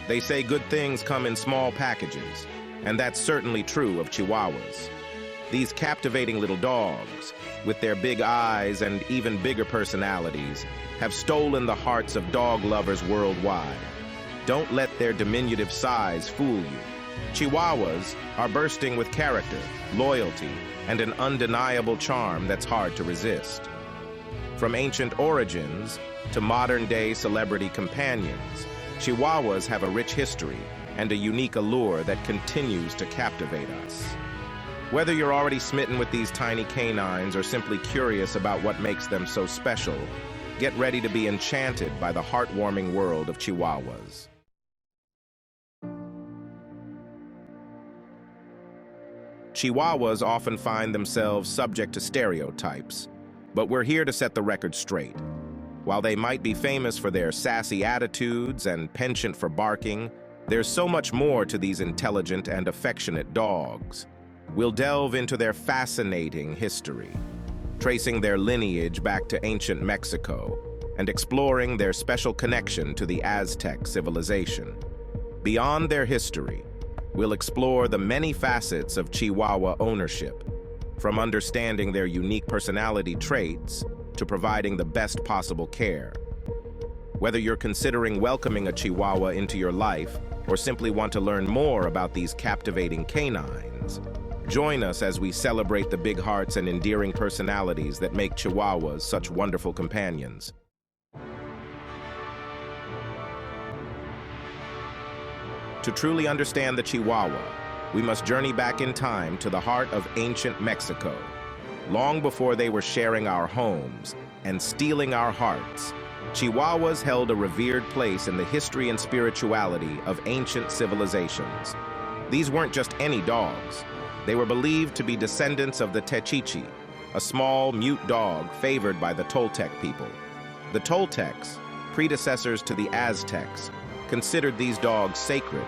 They say good things come in small packages, and that's certainly true of Chihuahuas. These captivating little dogs, with their big eyes and even bigger personalities, have stolen the hearts of dog lovers worldwide. Don't let their diminutive size fool you. Chihuahuas are bursting with character, loyalty, and an undeniable charm that's hard to resist. From ancient origins to modern-day celebrity companions, Chihuahuas have a rich history and a unique allure that continues to captivate us. Whether you're already smitten with these tiny canines or simply curious about what makes them so special, get ready to be enchanted by the heartwarming world of Chihuahuas. Chihuahuas often find themselves subject to stereotypes, but we're here to set the record straight. While they might be famous for their sassy attitudes and penchant for barking, there's so much more to these intelligent and affectionate dogs. We'll delve into their fascinating history, tracing their lineage back to ancient Mexico and exploring their special connection to the Aztec civilization. Beyond their history, we'll explore the many facets of Chihuahua ownership, from understanding their unique personality traits to providing the best possible care. Whether you're considering welcoming a Chihuahua into your life or simply want to learn more about these captivating canines, join us as we celebrate the big hearts and endearing personalities that make Chihuahuas such wonderful companions. To truly understand the Chihuahua, we must journey back in time to the heart of ancient Mexico. Long before they were sharing our homes and stealing our hearts, Chihuahuas held a revered place in the history and spirituality of ancient civilizations. These weren't just any dogs. They were believed to be descendants of the teacup, a small, mute dog favored by the Toltec people. The Toltecs, predecessors to the Aztecs, considered these dogs sacred,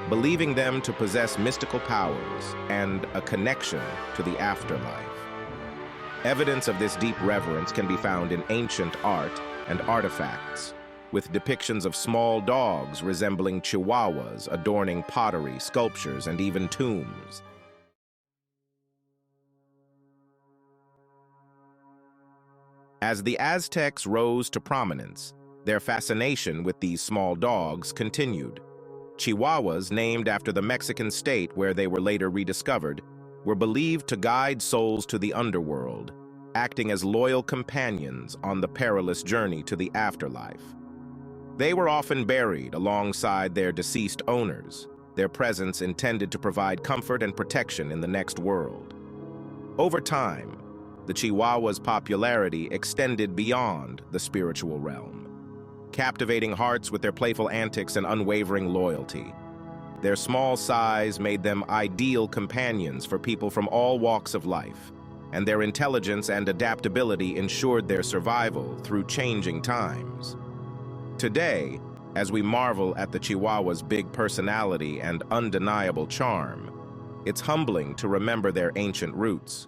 believing them to possess mystical powers and a connection to the afterlife. Evidence of this deep reverence can be found in ancient art and artifacts, with depictions of small dogs resembling Chihuahuas adorning pottery, sculptures, and even tombs. As the Aztecs rose to prominence, their fascination with these small dogs continued. Chihuahuas, named after the Mexican state where they were later rediscovered, were believed to guide souls to the underworld, acting as loyal companions on the perilous journey to the afterlife. They were often buried alongside their deceased owners, their presence intended to provide comfort and protection in the next world. Over time, the Chihuahua's popularity extended beyond the spiritual realm, captivating hearts with their playful antics and unwavering loyalty. Their small size made them ideal companions for people from all walks of life, and their intelligence and adaptability ensured their survival through changing times. Today, as we marvel at the Chihuahua's big personality and undeniable charm, it's humbling to remember their ancient roots.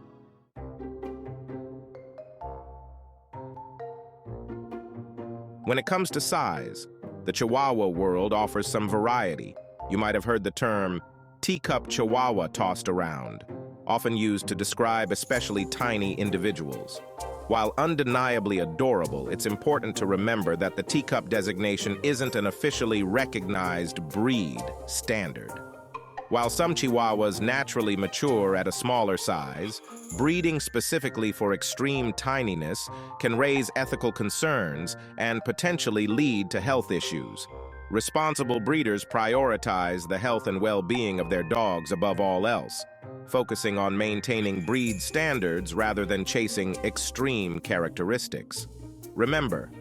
When it comes to size, the Chihuahua world offers some variety. You might have heard the term teacup Chihuahua tossed around, often used to describe especially tiny individuals. While undeniably adorable, it's important to remember that the teacup designation isn't an officially recognized breed standard. While some Chihuahuas naturally mature at a smaller size, breeding specifically for extreme tininess can raise ethical concerns and potentially lead to health issues. Responsible breeders prioritize the health and well-being of their dogs above all else, focusing on maintaining breed standards rather than chasing extreme characteristics. Remember,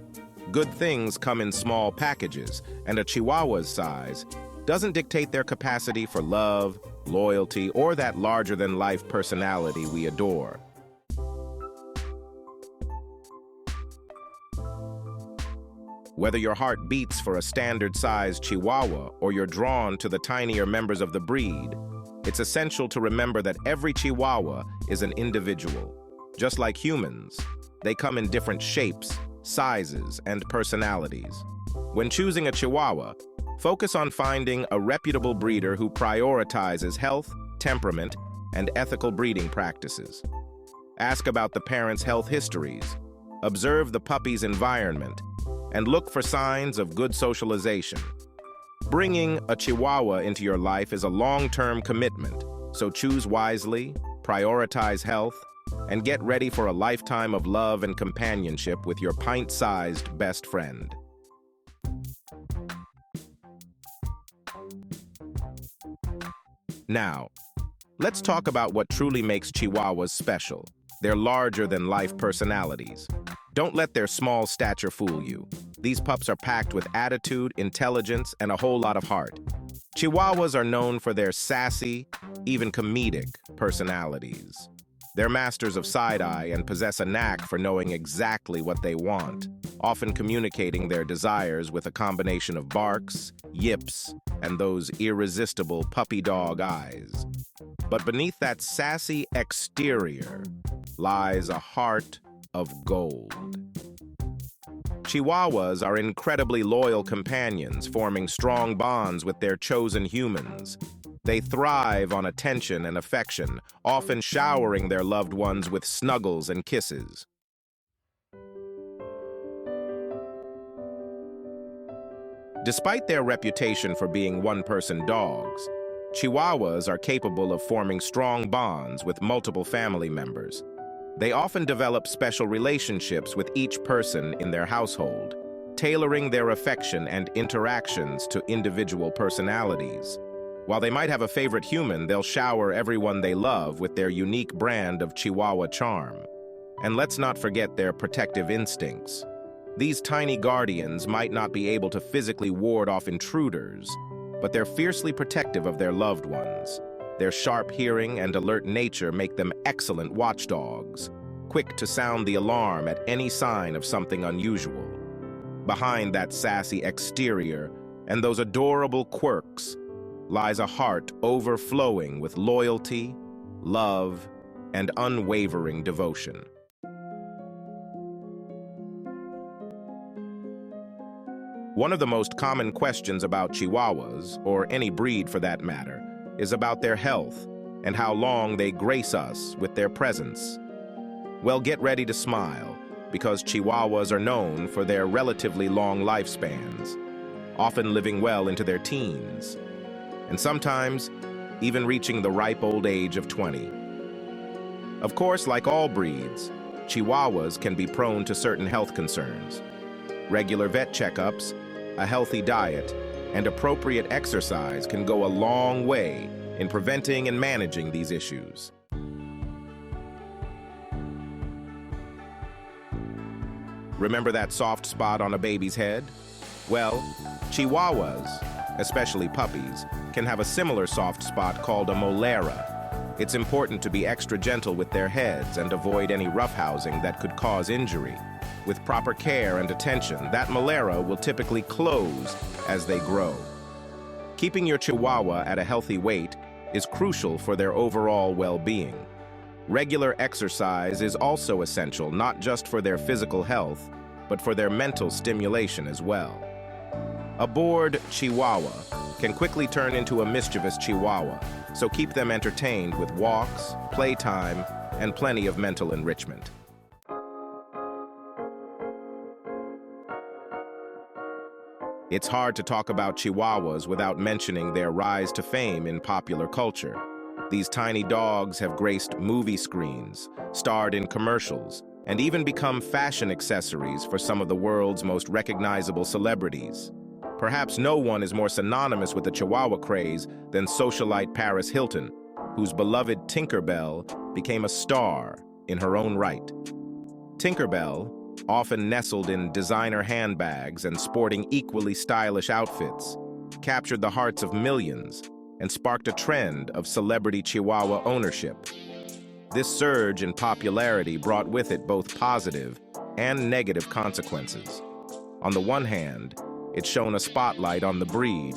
good things come in small packages, and a Chihuahua's size doesn't dictate their capacity for love, loyalty, or that larger-than-life personality we adore. Whether your heart beats for a standard-sized Chihuahua or you're drawn to the tinier members of the breed, it's essential to remember that every Chihuahua is an individual. Just like humans, they come in different shapes, sizes, and personalities. When choosing a Chihuahua, Focus on finding a reputable breeder who prioritizes health, temperament, and ethical breeding practices. Ask about the parents' health histories, observe the puppy's environment, and look for signs of good socialization. Bringing a Chihuahua into your life is a long-term commitment, so choose wisely, prioritize health, and get ready for a lifetime of love and companionship with your pint-sized best friend. Now, let's talk about what truly makes Chihuahuas special: their larger-than-life personalities. Don't let their small stature fool you. These pups are packed with attitude, intelligence, and a whole lot of heart. Chihuahuas are known for their sassy, even comedic personalities. They're masters of side-eye and possess a knack for knowing exactly what they want, often communicating their desires with a combination of barks, yips, and those irresistible puppy dog eyes. But beneath that sassy exterior lies a heart of gold. Chihuahuas are incredibly loyal companions, forming strong bonds with their chosen humans. They thrive on attention and affection, often showering their loved ones with snuggles and kisses. Despite their reputation for being one-person dogs, Chihuahuas are capable of forming strong bonds with multiple family members. They often develop special relationships with each person in their household, tailoring their affection and interactions to individual personalities. While they might have a favorite human, they'll shower everyone they love with their unique brand of Chihuahua charm. And let's not forget their protective instincts. These tiny guardians might not be able to physically ward off intruders, but they're fiercely protective of their loved ones. Their sharp hearing and alert nature make them excellent watchdogs, quick to sound the alarm at any sign of something unusual. Behind that sassy exterior and those adorable quirks lies a heart overflowing with loyalty, love, and unwavering devotion. One of the most common questions about Chihuahuas, or any breed for that matter, is about their health and how long they grace us with their presence. Well, get ready to smile, because Chihuahuas are known for their relatively long lifespans, often living well into their teens, and sometimes even reaching the ripe old age of 20. Of course, like all breeds, Chihuahuas can be prone to certain health concerns. Regular vet checkups, a healthy diet, and appropriate exercise can go a long way in preventing and managing these issues. Remember that soft spot on a baby's head? Well, Chihuahuas, especially puppies, can have a similar soft spot called a molera. It's important to be extra gentle with their heads and avoid any roughhousing that could cause injury. With proper care and attention, that molera will typically close as they grow. Keeping your Chihuahua at a healthy weight is crucial for their overall well-being. Regular exercise is also essential, not just for their physical health, but for their mental stimulation as well. A bored Chihuahua can quickly turn into a mischievous Chihuahua, so keep them entertained with walks, playtime, and plenty of mental enrichment. It's hard to talk about Chihuahuas without mentioning their rise to fame in popular culture. These tiny dogs have graced movie screens, starred in commercials, and even become fashion accessories for some of the world's most recognizable celebrities. Perhaps no one is more synonymous with the Chihuahua craze than socialite Paris Hilton, whose beloved Tinkerbell became a star in her own right. Tinkerbell, often nestled in designer handbags and sporting equally stylish outfits, captured the hearts of millions and sparked a trend of celebrity Chihuahua ownership. This surge in popularity brought with it both positive and negative consequences. On the one hand, it shone a spotlight on the breed,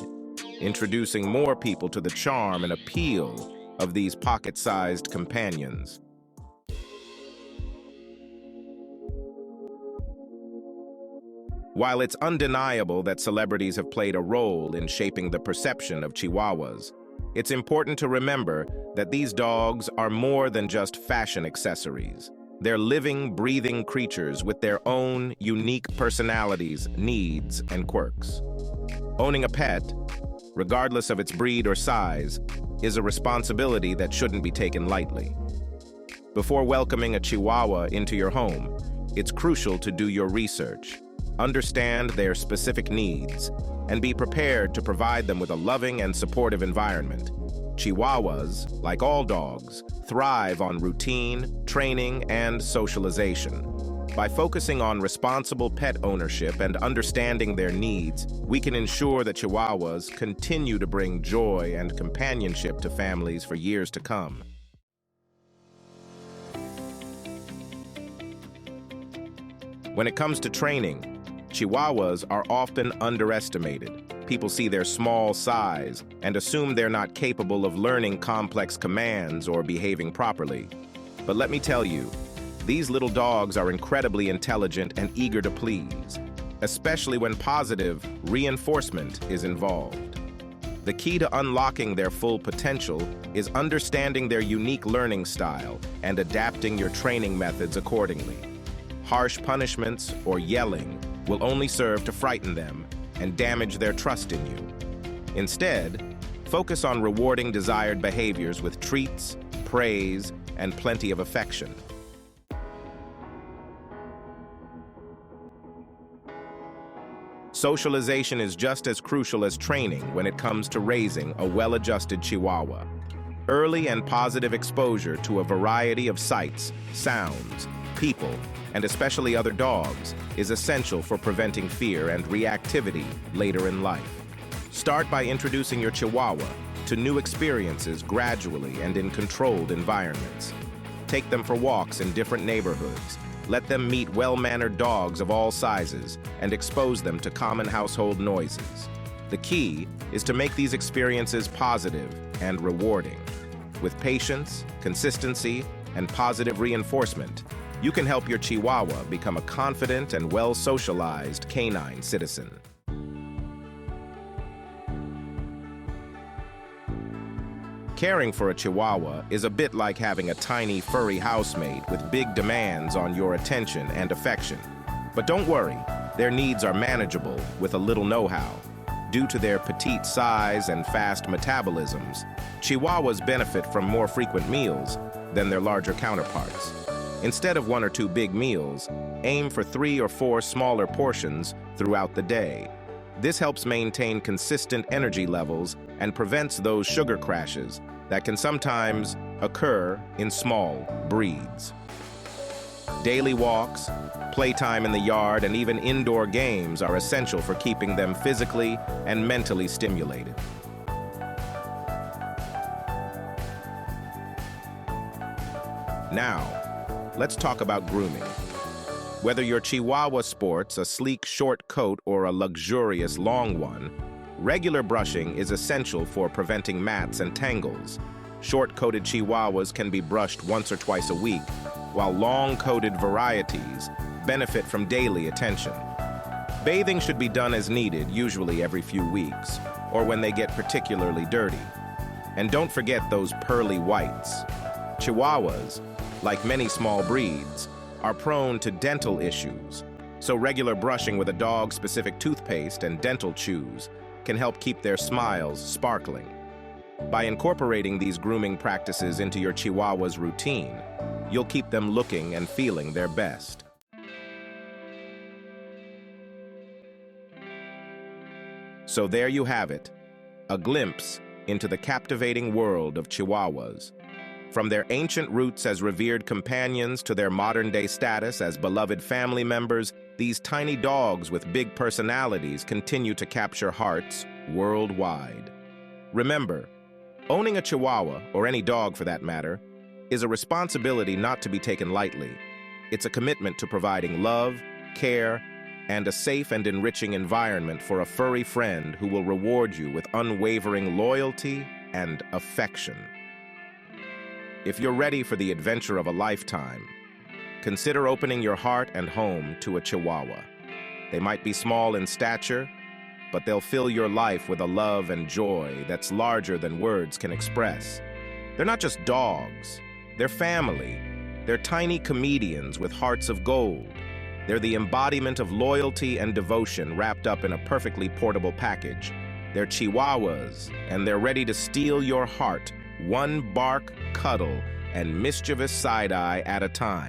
introducing more people to the charm and appeal of these pocket-sized companions. While it's undeniable that celebrities have played a role in shaping the perception of Chihuahuas, it's important to remember that these dogs are more than just fashion accessories. They're living, breathing creatures with their own unique personalities, needs, and quirks. Owning a pet, regardless of its breed or size, is a responsibility that shouldn't be taken lightly. Before welcoming a Chihuahua into your home, it's crucial to do your research, understand their specific needs, and be prepared to provide them with a loving and supportive environment. Chihuahuas, like all dogs, thrive on routine, training, and socialization. By focusing on responsible pet ownership and understanding their needs, we can ensure that Chihuahuas continue to bring joy and companionship to families for years to come. When it comes to training, Chihuahuas are often underestimated. People see their small size and assume they're not capable of learning complex commands or behaving properly. But let me tell you, these little dogs are incredibly intelligent and eager to please, especially when positive reinforcement is involved. The key to unlocking their full potential is understanding their unique learning style and adapting your training methods accordingly. Harsh punishments or yelling will only serve to frighten them and damage their trust in you. Instead, focus on rewarding desired behaviors with treats, praise, and plenty of affection. Socialization is just as crucial as training when it comes to raising a well-adjusted Chihuahua. Early and positive exposure to a variety of sights, sounds, people, and especially other dogs, is essential for preventing fear and reactivity later in life. Start by introducing your Chihuahua to new experiences gradually and in controlled environments. Take them for walks in different neighborhoods. Let them meet well-mannered dogs of all sizes and expose them to common household noises. The key is to make these experiences positive and rewarding. With patience, consistency, and positive reinforcement, you can help your Chihuahua become a confident and well-socialized canine citizen. Caring for a Chihuahua is a bit like having a tiny, furry housemate with big demands on your attention and affection. But don't worry, their needs are manageable with a little know-how. Due to their petite size and fast metabolisms, Chihuahuas benefit from more frequent meals than their larger counterparts. Instead of 1 or 2 big meals, aim for 3 or 4 smaller portions throughout the day. This helps maintain consistent energy levels and prevents those sugar crashes that can sometimes occur in small breeds. Daily walks, playtime in the yard, and even indoor games are essential for keeping them physically and mentally stimulated. Now, let's talk about grooming. Whether your Chihuahua sports a sleek short coat or a luxurious long one, regular brushing is essential for preventing mats and tangles. Short-coated Chihuahuas can be brushed once or twice a week, while long-coated varieties benefit from daily attention. Bathing should be done as needed, usually every few weeks, or when they get particularly dirty. And don't forget those pearly whites. Chihuahuas, like many small breeds, are prone to dental issues, so regular brushing with a dog-specific toothpaste and dental chews can help keep their smiles sparkling. By incorporating these grooming practices into your Chihuahua's routine, you'll keep them looking and feeling their best. So there you have it, a glimpse into the captivating world of Chihuahuas. From their ancient roots as revered companions to their modern-day status as beloved family members, these tiny dogs with big personalities continue to capture hearts worldwide. Remember, owning a Chihuahua, or any dog for that matter, is a responsibility not to be taken lightly. It's a commitment to providing love, care, and a safe and enriching environment for a furry friend who will reward you with unwavering loyalty and affection. If you're ready for the adventure of a lifetime, consider opening your heart and home to a Chihuahua. They might be small in stature, but they'll fill your life with a love and joy that's larger than words can express. They're not just dogs, they're family. They're tiny comedians with hearts of gold. They're the embodiment of loyalty and devotion wrapped up in a perfectly portable package. They're Chihuahuas, and they're ready to steal your heart, one bark, cuddle, and mischievous side-eye at a time.